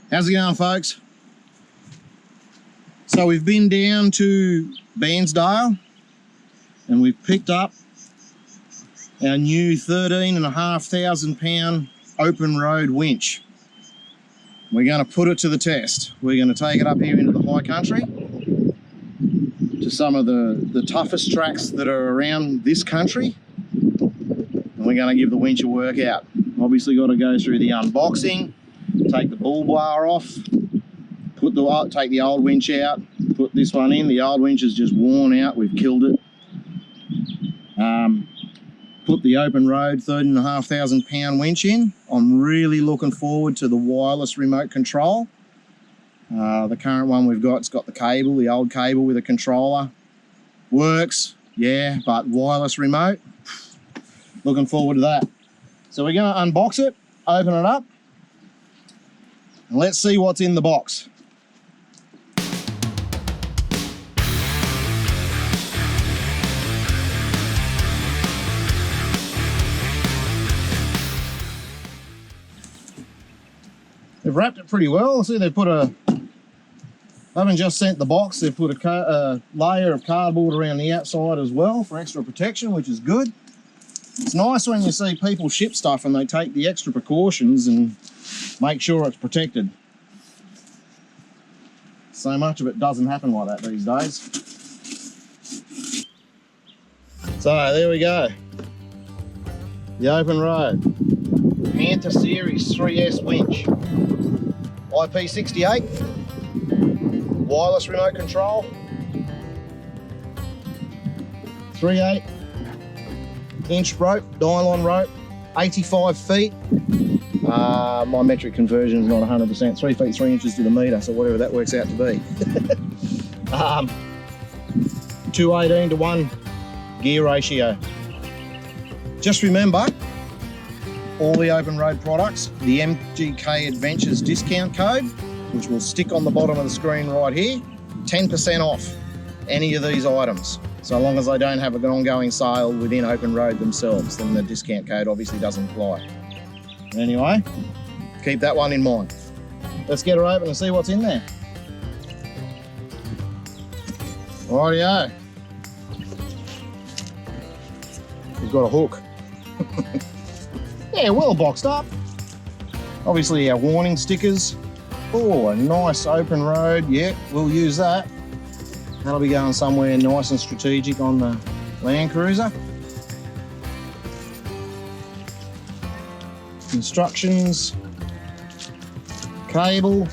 How's it going, folks? So we've been down to Bairnsdale and we've picked up our new 13,500 pound open road winch. We're going to put it to the test. We're going to take it up here into the high country to some of the toughest tracks that are around this country, and we're going to give the winch a workout. Obviously got to go through the unboxing, take the bull bar off, take the old winch out, put this one in. The old winch is just worn out, we've killed it. Put the open road 13,500 pound winch in. I'm really looking forward to the wireless remote control. The current one we've got, it's got the cable, the old cable with a controller. Works, yeah, but wireless remote. Looking forward to that. So we're going to unbox it, open it up, and let's see what's in the box. They've wrapped it pretty well. See, they put they haven't just sent the box, they've put a layer of cardboard around the outside as well for extra protection, which is good. It's nice when you see people ship stuff and they take the extra precautions and make sure it's protected. So much of it doesn't happen like that these days. So there we go. The open road Manta Series 3S winch. IP68, wireless remote control, 3/8 inch rope, nylon rope, 85 feet. My metric conversion is not 100%, 3 feet 3 inches to the metre, so whatever that works out to be. 2:18:1 gear ratio. Just remember, all the open road products, the MGK Adventures discount code, which will stick on the bottom of the screen right here, 10% off any of these items. So long as they don't have an ongoing sale within open road themselves, then the discount code obviously doesn't apply. Anyway, keep that one in mind. Let's get her open and see what's in there. Rightio. We've got a hook. Yeah, well boxed up. Obviously our warning stickers. Oh, a nice open road. Yeah, we'll use that. That'll be going somewhere nice and strategic on the Landcruiser. Instructions. Cable.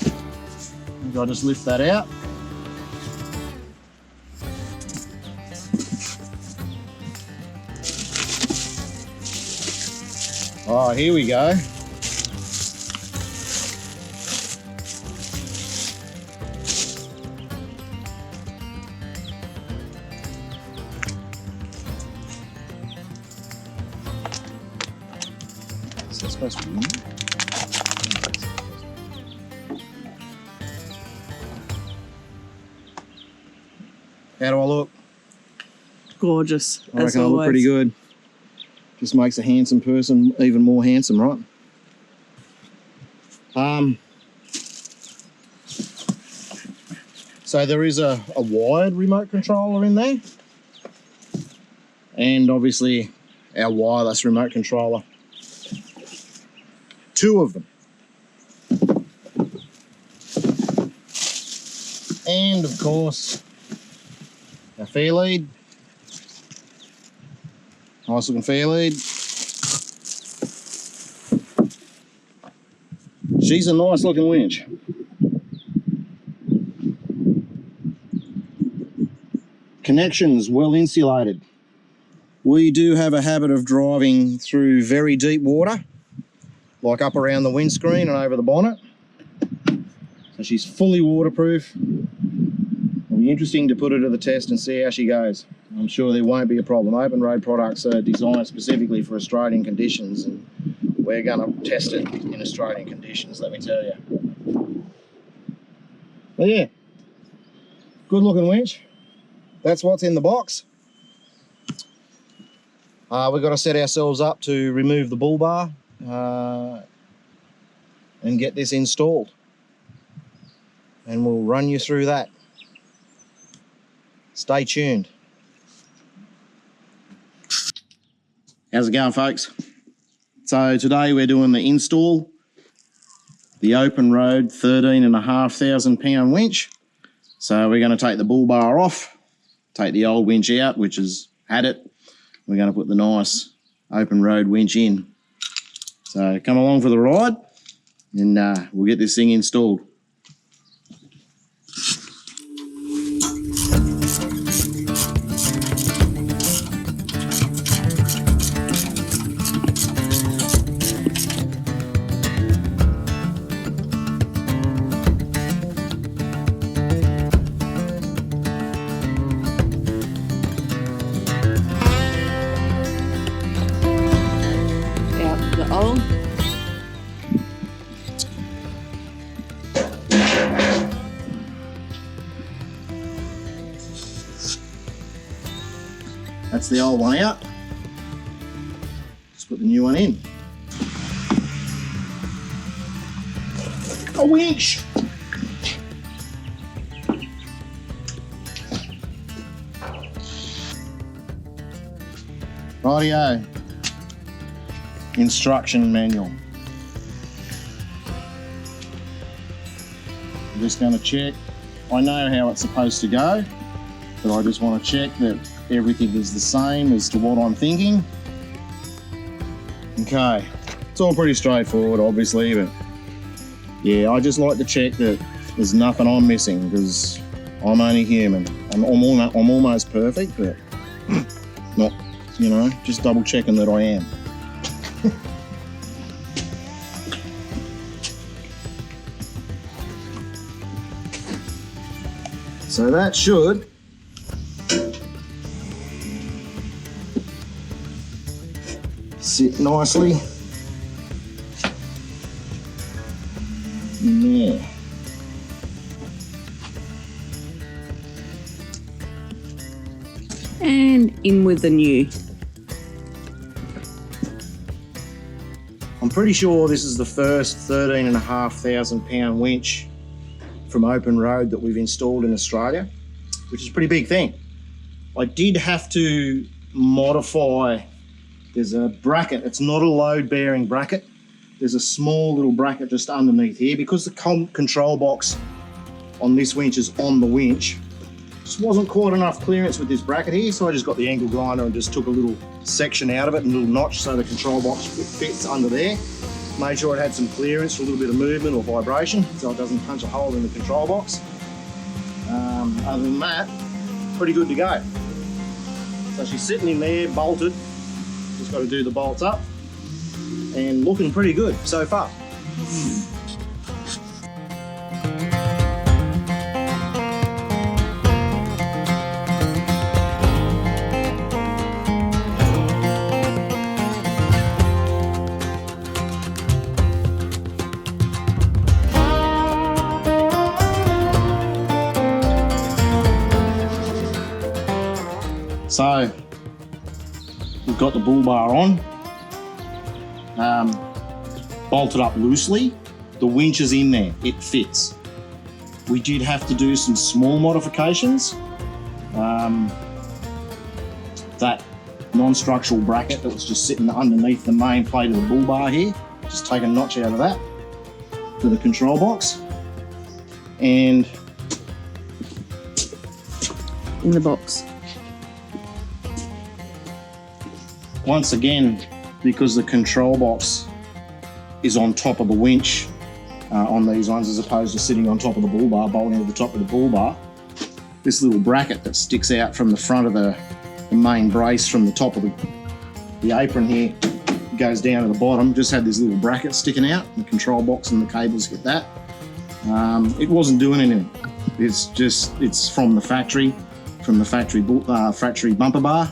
I'll just lift that out. Oh, here we go. Is that supposed to be in? How do I look? Gorgeous. I reckon I look pretty good. Just makes a handsome person even more handsome, right? So there is a wired remote controller in there, and obviously our wireless remote controller. 2 of them. And of course, our fair lead. Nice looking fair lead. She's a nice looking winch. Connections well insulated. We do have a habit of driving through very deep water, like up around the windscreen and over the bonnet. So she's fully waterproof. It'll be interesting to put her to the test and see how she goes. I'm sure there won't be a problem. Open road products are designed specifically for Australian conditions, and we're going to test it in Australian conditions, let me tell you. But yeah, good looking winch. That's what's in the box. We've got to set ourselves up to remove the bull bar and get this installed. and we'll run you through that. Stay tuned. How's it going, folks? So today we're doing the install, the OPENROAD 13,500 pound winch. So we're going to take the bull bar off, take the old winch out, which has had it. We're going to put the nice OPENROAD winch in. So come along for the ride, and we'll get this thing installed. That's the old one out. Let's put the new one in. A winch! Rightio. Instruction manual. I'm just going to check. I know how it's supposed to go, but I just want to check that everything is the same as to what I'm thinking. Okay, it's all pretty straightforward, obviously, but yeah, I just like to check that there's nothing I'm missing, because I'm only human. I'm almost perfect, but not, you know, just double checking that I am. So that should sit nicely in there. And in with the new. I'm pretty sure this is the first 13,500 pound winch from OPENROAD that we've installed in Australia, which is a pretty big thing. I did have to modify. There's a bracket, it's not a load bearing bracket. There's a small little bracket just underneath here, because the control box on this winch is on the winch. Just wasn't quite enough clearance with this bracket here, so I just got the angle grinder and just took a little section out of it, and a little notch so the control box fits under there. Made sure it had some clearance for a little bit of movement or vibration, so it doesn't punch a hole in the control box. Other than that, pretty good to go. So she's sitting in there, bolted. Just got to do the bolts up, and looking pretty good so far. So we've got the bull bar on, bolted up loosely. The winch is in there, it fits. We did have to do some small modifications. That non-structural bracket that was just sitting underneath the main plate of the bull bar here, just take a notch out of that for the control box. And in the box. Once again, because the control box is on top of the winch on these ones, as opposed to sitting on top of the bull bar, bolting to the top of the bull bar, this little bracket that sticks out from the front of the main brace from the top of the apron here goes down to the bottom, just had this little bracket sticking out. The control box and the cables hit that. It wasn't doing anything. It's from the factory bumper bar.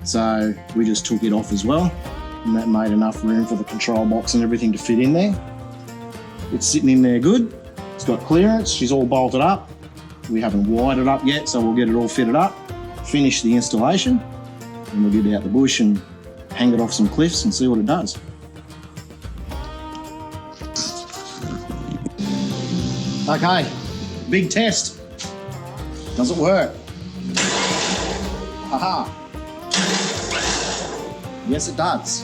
So we just took it off as well, and that made enough room for the control box and everything to fit in there. It's sitting in there good. It's got clearance. She's all bolted up. We haven't wired it up yet, so we'll get it all fitted up, finish the installation, and we'll get out the bush and hang it off some cliffs and see what it does. Okay, Big test. Does it work? Haha. Yes, it does.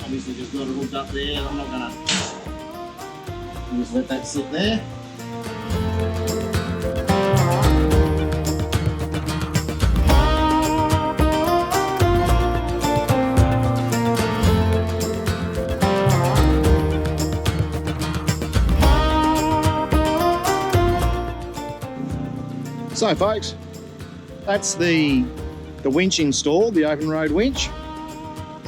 Obviously just got it hooked up there. I'm not gonna just let that sit there. So folks, that's the winch installed, the OPENROAD winch.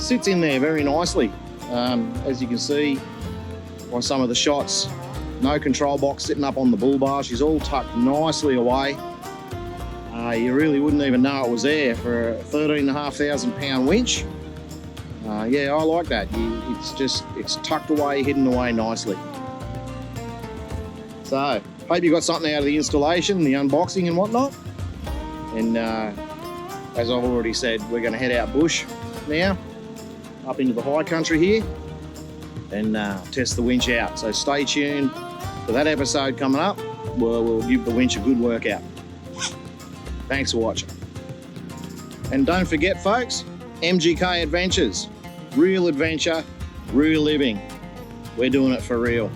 Sits in there very nicely. As you can see by some of the shots, no control box sitting up on the bull bar. She's all tucked nicely away. You really wouldn't even know it was there for a 13,500 pound winch. Yeah, I like that. It's tucked away, hidden away nicely. So, hope you got something out of the installation, the unboxing and whatnot. And as I've already said, we're going to head out bush now, up into the high country here, and test the winch out. So stay tuned for that episode coming up, where we'll give the winch a good workout. Thanks for watching. And don't forget folks, MGK Adventures. Real adventure, real living. We're doing it for real.